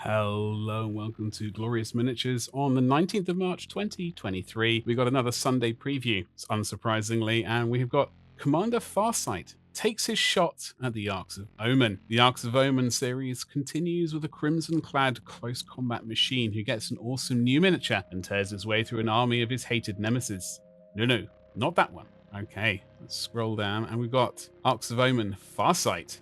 Hello and welcome to Glorious Miniatures on the 19th of March 2023. We got another Sunday preview, unsurprisingly, and we have got Commander Farsight takes his shot at the Arks of Omen. The Arks of Omen series continues with a crimson-clad close combat machine who gets an awesome new miniature and tears his way through an army of his hated nemesis. No, not that one. Okay, let's scroll down and we've got Arks of Omen Farsight.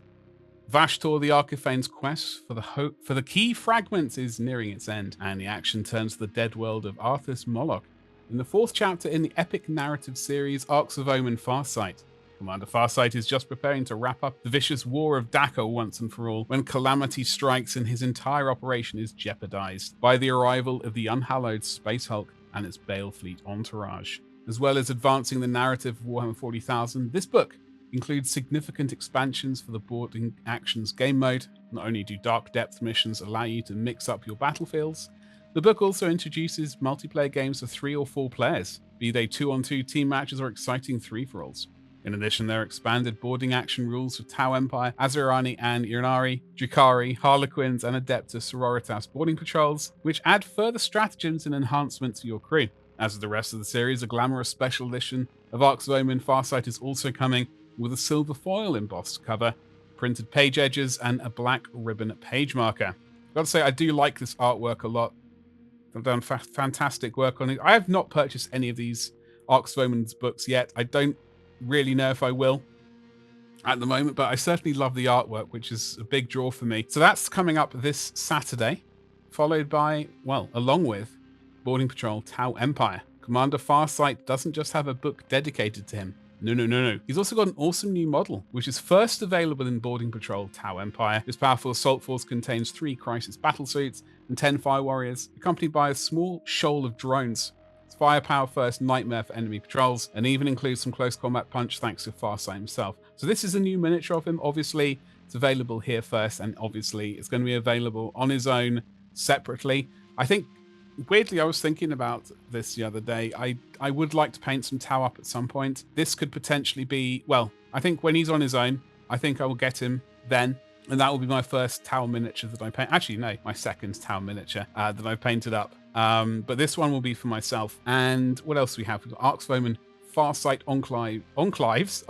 Vashtor the Archiphane's quest for the key fragments is nearing its end, and the action turns to the dead world of Arthas Moloch. In the fourth chapter in the epic narrative series Arks of Omen Farsight, Commander Farsight is just preparing to wrap up the vicious war of Dakar once and for all when calamity strikes and his entire operation is jeopardized by the arrival of the unhallowed Space Hulk and its Bale Fleet entourage. As well as advancing the narrative of Warhammer 40,000, this book includes significant expansions for the boarding actions game mode. Not only do Dark Depth missions allow you to mix up your battlefields, the book also introduces multiplayer games for 3 or 4 players, be they 2-on-2 team matches or exciting 3-for-alls. In addition, there are expanded boarding action rules for Tau Empire, Azerani and Aeldari, Drukhari, Harlequins, and Adeptus Sororitas boarding patrols, which add further stratagems and enhancements to your crew. As with the rest of the series, a glamorous special edition of Arks of Omen Farsight is also coming, with a silver foil embossed cover, printed page edges, and a black ribbon page marker. I've got to say, I do like this artwork a lot. They've done fantastic work on it. I have not purchased any of these Arks of Omen's books yet. I don't really know if I will at the moment, but I certainly love the artwork, which is a big draw for me. So that's coming up this Saturday, followed by, well, along with Boarding Patrol Tau Empire. Commander Farsight doesn't just have a book dedicated to him. No. He's also got an awesome new model, which is first available in Boarding Patrol Tau Empire. This powerful assault force contains 3 crisis battle suits and 10 fire warriors, accompanied by a small shoal of drones. It's firepower first nightmare for enemy patrols, and even includes some close combat punch thanks to Farsight himself. So this is a new miniature of him. Obviously, it's available here first, and obviously it's going to be available on his own separately. I think weirdly, I was thinking about this the other day. I would like to paint some Tau up at some point. This could potentially be, well, I think when he's on his own, I think I will get him then. And that will be my first Tau miniature that I paint. Actually, no, my second Tau miniature that I painted up. But this one will be for myself. And what else do we have? We've got Arks of Omen Farsight Enclaves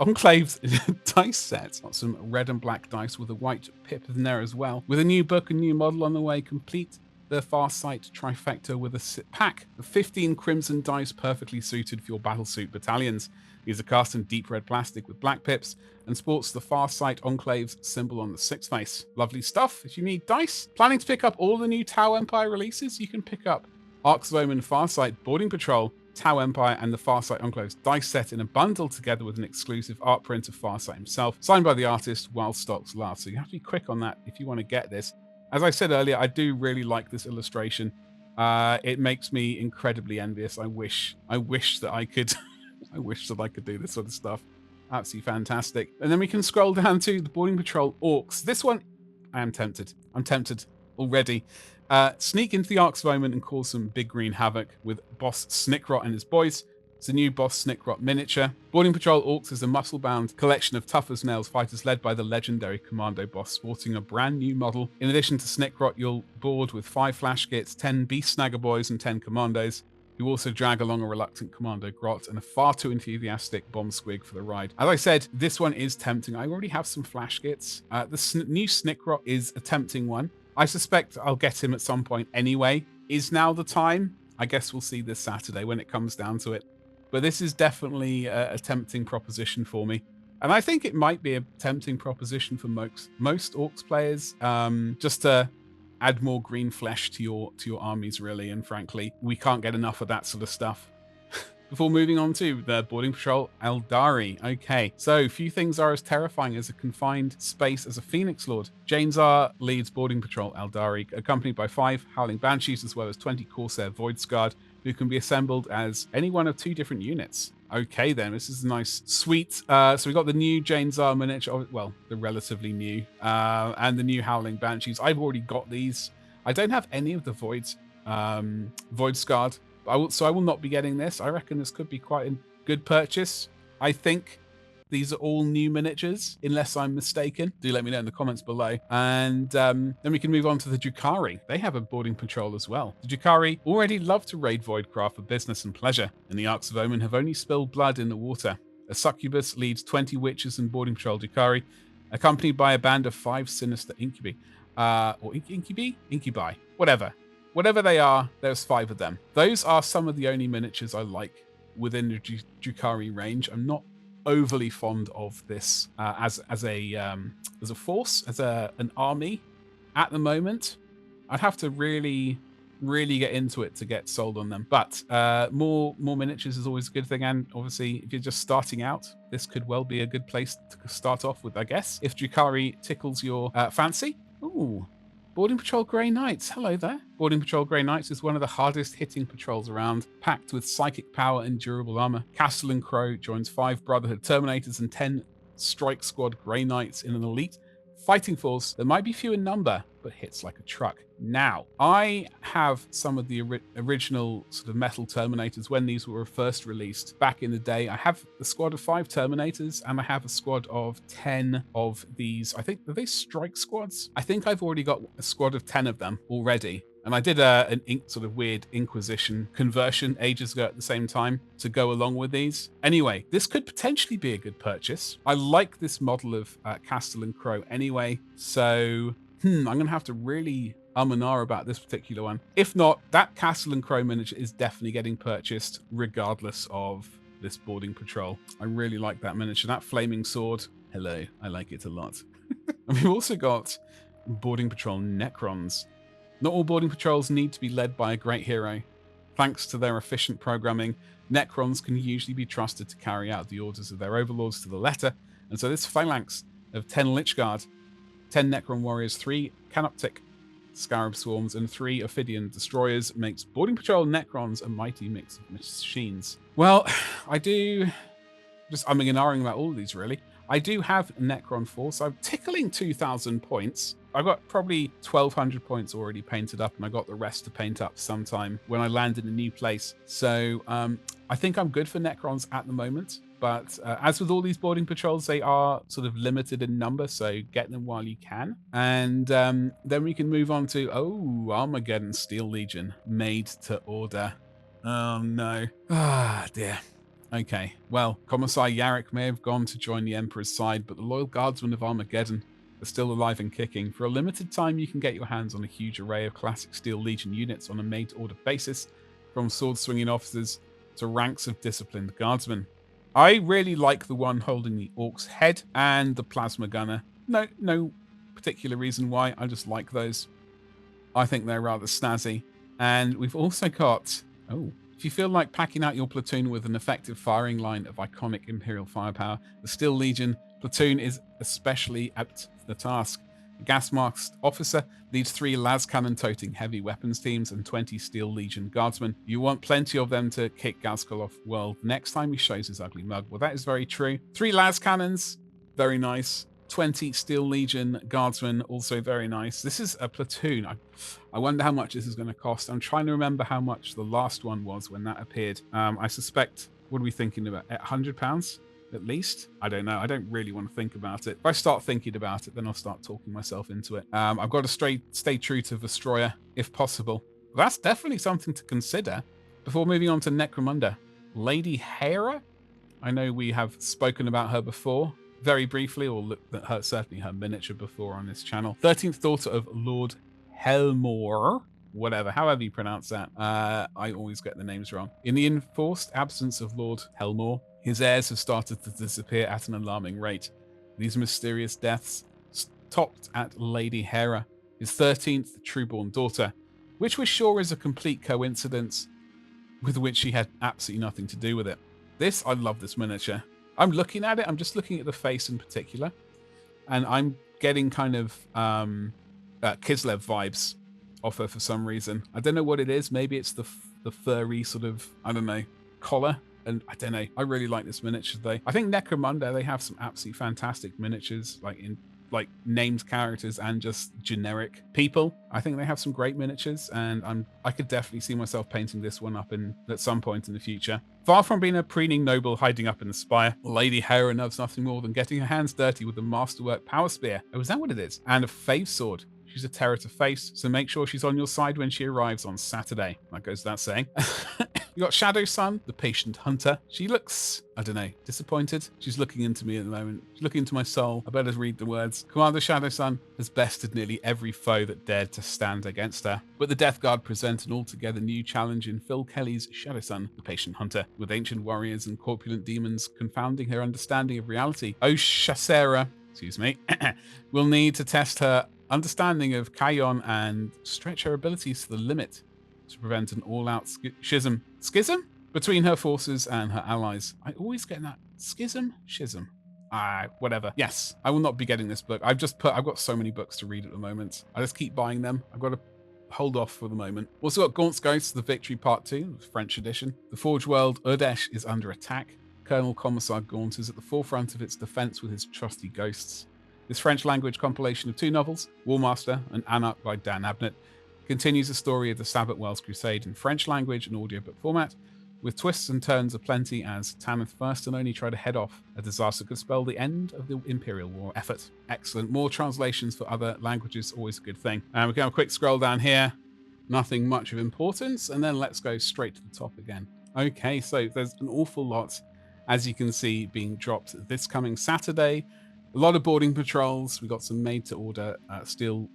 dice set. Got some red and black dice with a white pip in there as well. With a new book and new model on the way, complete the Farsight trifecta with a pack of 15 crimson dice perfectly suited for your battlesuit battalions. These are cast in deep red plastic with black pips and sports the Farsight Enclaves symbol on the 6 face. Lovely stuff. If you need dice, planning to pick up all the new Tau Empire releases, you can pick up Arks of Omen Farsight Boarding Patrol, Tau Empire, and the Farsight Enclaves dice set in a bundle together with an exclusive art print of Farsight himself, signed by the artist while stocks last. So you have to be quick on that if you want to get this. As I said earlier, I do really like this illustration. It makes me incredibly envious. I wish that I could I wish that I could do this sort of stuff. Absolutely fantastic. And then we can scroll down to the Boarding Patrol Orks. This one, I am tempted. I'm tempted already. Sneak into the Arks of Omen and cause some big green havoc with Boss Snickrot and his boys. It's a new Boss Snickrot miniature. Boarding Patrol Orks is a muscle-bound collection of tough as nails fighters led by the legendary Commando Boss, sporting a brand new model. In addition to Snickrot, you'll board with 5 flash kits, 10 Beast Snagger Boys, and 10 Commandos. You also drag along a reluctant Commando Grot and a far too enthusiastic Bomb Squig for the ride. As I said, this one is tempting. I already have some flash kits. The new Snickrot is a tempting one. I suspect I'll get him at some point anyway. Is now the time? I guess we'll see this Saturday when it comes down to it. But this is definitely a tempting proposition for me. And I think it might be a tempting proposition for most Orks players, just to add more green flesh to your armies, really. And frankly, we can't get enough of that sort of stuff. Before moving on to the Boarding Patrol Aeldari. Okay, so few things are as terrifying as a confined space as a Phoenix Lord. Janezar leads Boarding Patrol Aeldari, accompanied by 5 Howling Banshees as well as 20 Corsair Voidsguard, who can be assembled as any one of 2 different units. Okay then, this is a nice suite. So we got the new Janezar miniature, well, the relatively new, and the new Howling Banshees. I've already got these. I don't have any of the Voidsguard. I will not be getting this. I reckon this could be quite a good purchase. I think these are all new miniatures, unless I'm mistaken. Do let me know in the comments below. And then we can move on to the Drukhari. They have a boarding patrol as well. The Drukhari already love to raid Voidcraft for business and pleasure, and the Arks of Omen have only spilled blood in the water. A succubus leads 20 witches and boarding patrol Drukhari, accompanied by a band of 5 sinister incubi. Incubi? Whatever. Whatever they are, there's 5 of them. Those are some of the only miniatures I like within the Drukhari range. I'm not overly fond of this as a force, as an army at the moment. I'd have to really get into it to get sold on them. But more miniatures is always a good thing. And obviously, if you're just starting out, this could well be a good place to start off with, I guess. If Drukhari tickles your fancy. Ooh, Boarding Patrol Grey Knights. Hello there. Boarding Patrol Grey Knights is one of the hardest hitting patrols around, packed with psychic power and durable armor. Castle and Crow joins 5 Brotherhood Terminators and 10 Strike Squad Grey Knights in an elite fighting force that might be few in number, but hits like a truck. Now, I have some of the original sort of metal Terminators when these were first released back in the day. I have a squad of 5 Terminators, and I have a squad of 10 of these. I think, are they Strike Squads? I think I've already got a squad of 10 of them already. And I did an sort of weird Inquisition conversion ages ago at the same time to go along with these. Anyway, this could potentially be a good purchase. I like this model of Castle and Crow anyway, so I'm going to have to really and ah about this particular one. If not, that Castle and Crow miniature is definitely getting purchased regardless of this boarding patrol. I really like that miniature. That flaming sword, hello, I like it a lot. And we've also got boarding patrol Necrons. Not all boarding patrols need to be led by a great hero. Thanks to their efficient programming, Necrons can usually be trusted to carry out the orders of their overlords to the letter, and so this phalanx of 10 Lichguard, 10 Necron warriors, 3 Canoptic Scarab Swarms, and 3 Ophidian Destroyers makes boarding patrol Necrons a mighty mix of machines. Well, I'm umming and ahhing about all of these, really. I do have a Necron force. I'm tickling 2,000 points. I've got probably 1,200 points already painted up, and I got the rest to paint up sometime when I land in a new place. So I think I'm good for Necrons at the moment. But as with all these boarding patrols, they are sort of limited in number, so get them while you can. And then we can move on to, Armageddon Steel Legion, made to order. Oh, no. Ah, dear. Okay, well, Commissar Yarrick may have gone to join the Emperor's side, but the loyal guardsmen of Armageddon are still alive and kicking. For a limited time, you can get your hands on a huge array of classic Steel Legion units on a made-to-order basis, from sword-swinging officers to ranks of disciplined guardsmen. I really like the one holding the Ork's head and the plasma gunner. No particular reason why, I just like those. I think they're rather snazzy. And we've also got... if you feel like packing out your platoon with an effective firing line of iconic Imperial firepower, the Steel Legion platoon is especially apt for the task. A gas-masked officer leads 3 las cannon-toting heavy weapons teams and 20 Steel Legion guardsmen. You want plenty of them to kick Gaskell off world next time he shows his ugly mug. Well, that is very true. 3 las cannons, very nice. 20 Steel Legion guardsmen, also very nice. This is a platoon. I wonder how much this is going to cost. I'm trying to remember how much the last one was when that appeared. I suspect, what are we thinking about? £100 at least? I don't know. I don't really want to think about it. If I start thinking about it, then I'll start talking myself into it. I've got to stay true to Vestroya, if possible. That's definitely something to consider. Before moving on to Necromunda, Lady Hera? I know we have spoken about her before. Very briefly, or looked at certainly her miniature before on this channel. 13th daughter of Lord Helmore, however you pronounce that. I always get the names wrong. In the enforced absence of Lord Helmore, his heirs have started to disappear at an alarming rate. These mysterious deaths topped at Lady Hera, his 13th trueborn daughter, which we're sure is a complete coincidence with which she had absolutely nothing to do with it. I love this miniature. I'm looking at it. I'm just looking at the face in particular, and I'm getting kind of Kislev vibes off her for some reason. I don't know what it is. Maybe it's the furry sort of, I don't know, collar. And I don't know. I really like this miniature though. I think Necromunda, they have some absolutely fantastic miniatures, like like named characters and just generic people. I think they have some great miniatures, and I could definitely see myself painting this one up at some point in the future. Far from being a preening noble hiding up in the spire, Lady Hera loves nothing more than getting her hands dirty with the masterwork power spear. Oh, is that what it is? And a fave sword. She's a terror to face, so make sure she's on your side when she arrives on Saturday. That goes without saying. You got Shadow Sun, the patient hunter. She looks, I don't know, disappointed. She's looking into me at the moment. She's looking into my soul. I better read the words. Commander Shadow Sun has bested nearly every foe that dared to stand against her. But the Death Guard present an altogether new challenge in Phil Kelly's Shadow Sun, the patient hunter, with ancient warriors and corpulent demons confounding her understanding of reality. Oh, Shasera, excuse me, will need to test her understanding of Kayon and stretch her abilities to the limit to prevent an all-out schism between her forces and her allies. I always get that schism. Whatever. Yes, I will not be getting this book. I've got so many books to read at the moment. I just keep buying them. I've got to hold off for the moment. Also got Gaunt's Ghosts, The Victory Part 2, the French edition. The Forge World, Urdesh is under attack. Colonel Commissar Gaunt is at the forefront of its defense with his trusty ghosts. This French-language compilation of 2 novels, Warmaster and Anarch by Dan Abnett, continues the story of the Sabbath Wells Crusade in French language and audiobook format, with twists and turns aplenty as Tanith first and only try to head off a disaster could spell the end of the Imperial War effort. Excellent. More translations for other languages, always a good thing. And we can have a quick scroll down here. Nothing much of importance. And then let's go straight to the top again. Okay, so there's an awful lot, as you can see, being dropped this coming Saturday. A lot of boarding patrols. We got some made-to-order Steel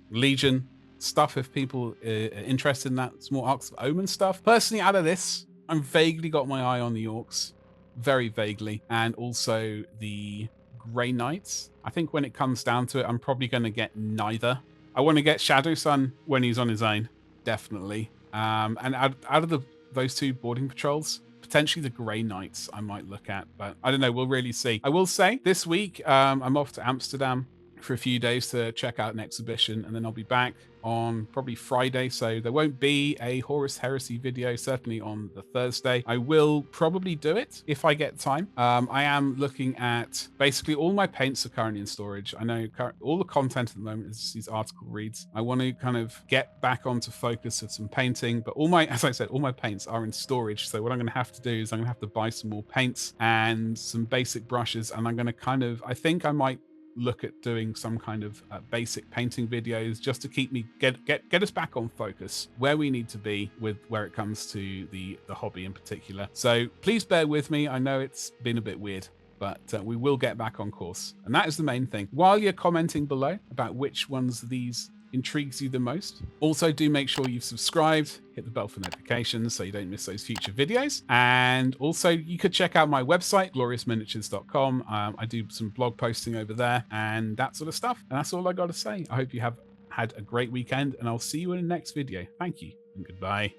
Legion stuff if people are interested in that. Some more Arks of Omen stuff. Personally, out of this, I'm vaguely got my eye on the orks. Very vaguely. And also the Grey Knights. I think when it comes down to it, I'm probably going to get neither. I want to get Shadow Sun when he's on his own. Definitely. And out of those 2 boarding patrols, potentially the Grey Knights I might look at, but I don't know. We'll really see. I will say this week, I'm off to Amsterdam for a few days to check out an exhibition, and then I'll be back on probably Friday, so there won't be a Horus Heresy video, certainly on the Thursday. I will probably do it if I get time. I am looking at basically all my paints are currently in storage. I know all the content at the moment is these article reads. I want to kind of get back onto focus of some painting, but as I said, all my paints are in storage. So what I'm going to have to do is I'm going to have to buy some more paints and some basic brushes, and I'm going to I think I might look at doing some kind of basic painting videos just to keep me get us back on focus where we need to be with where it comes to the hobby in particular. So please bear with me. I know it's been a bit weird, but we will get back on course, and that is the main thing. While you're commenting below about which ones of these intrigues you the most, also do make sure you've subscribed, hit the bell for notifications so you don't miss those future videos. And also you could check out my website, gloriousminiatures.com. I do some blog posting over there and that sort of stuff. And that's all I got to say. I hope you have had a great weekend, and I'll see you in the next video. Thank you and goodbye.